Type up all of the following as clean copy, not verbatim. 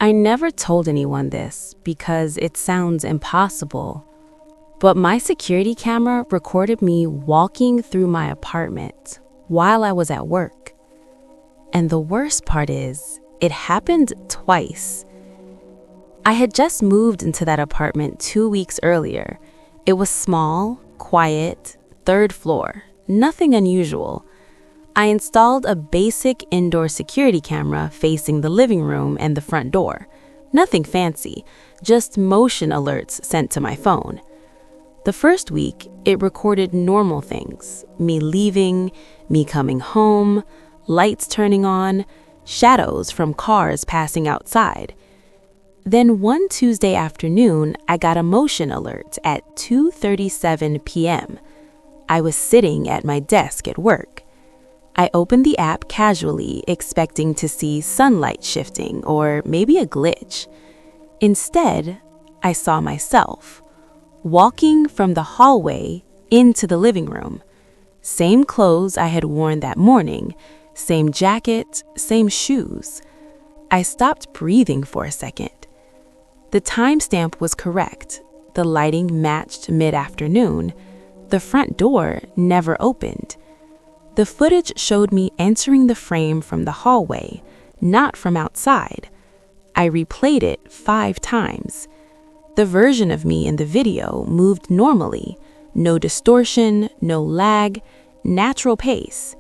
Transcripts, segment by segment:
I never told anyone this because it sounds impossible, but my security camera recorded me walking through my apartment while I was at work. And the worst part is, it happened twice. I had just moved into that apartment 2 weeks earlier. It was small, quiet, third floor, nothing unusual. I installed a basic indoor security camera facing the living room and the front door. Nothing fancy, just motion alerts sent to my phone. The first week, it recorded normal things: me leaving, me coming home, lights turning on, shadows from cars passing outside. Then one Tuesday afternoon, I got a motion alert at 2:37 p.m. I was sitting at my desk at work. I opened the app casually, expecting to see sunlight shifting or maybe a glitch. Instead, I saw myself walking from the hallway into the living room. Same clothes I had worn that morning, same jacket, same shoes. I stopped breathing for a second. The timestamp was correct. The lighting matched mid-afternoon. The front door never opened. The footage showed me entering the frame from the hallway, not from outside. I replayed it 5 times. The version of me in the video moved normally. No distortion, no lag, natural pace.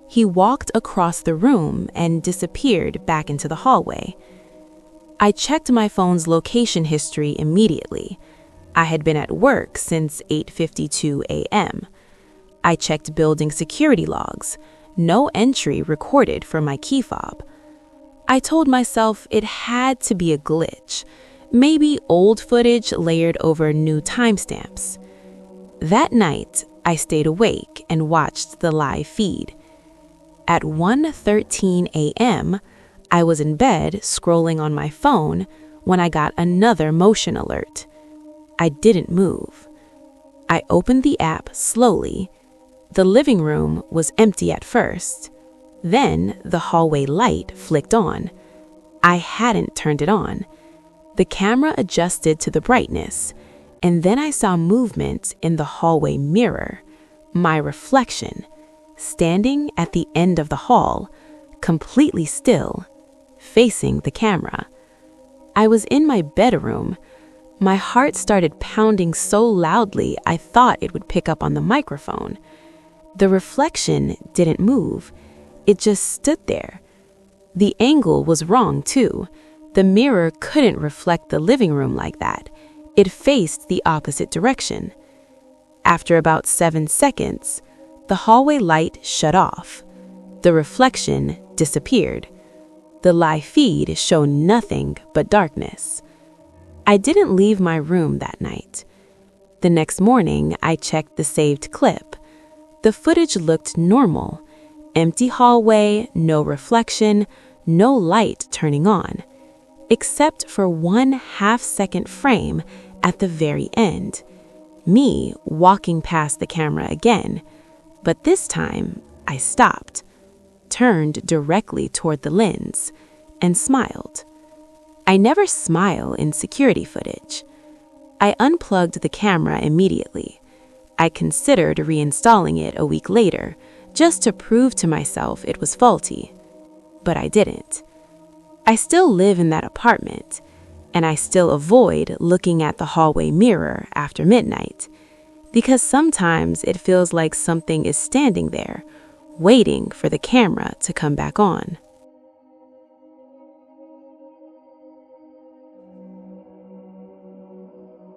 He walked across the room and disappeared back into the hallway. I checked my phone's location history immediately. I had been at work since 8:52 a.m. I checked building security logs. No entry recorded for my key fob. I told myself it had to be a glitch, maybe old footage layered over new timestamps. That night, I stayed awake and watched the live feed. At 1:13 a.m., I was in bed scrolling on my phone when I got another motion alert. I didn't move. I opened the app slowly. The living room was empty at first. Then the hallway light flicked on. I hadn't turned it on. The camera adjusted to the brightness, and then I saw movement in the hallway mirror, my reflection, standing at the end of the hall, completely still, facing the camera. I was in my bedroom. My heart started pounding so loudly I thought it would pick up on the microphone. The reflection didn't move. It just stood there. The angle was wrong, too. The mirror couldn't reflect the living room like that. It faced the opposite direction. After about 7 seconds, the hallway light shut off. The reflection disappeared. The live feed showed nothing but darkness. I didn't leave my room that night. The next morning, I checked the saved clip. The footage looked normal. Empty hallway, no reflection, no light turning on, except for 1/2-second frame at the very end. Me walking past the camera again, but this time I stopped, turned directly toward the lens, and smiled. I never smile in security footage. I unplugged the camera immediately. I considered reinstalling it a week later, just to prove to myself it was faulty. But I didn't. I still live in that apartment, and I still avoid looking at the hallway mirror after midnight, because sometimes it feels like something is standing there, waiting for the camera to come back on.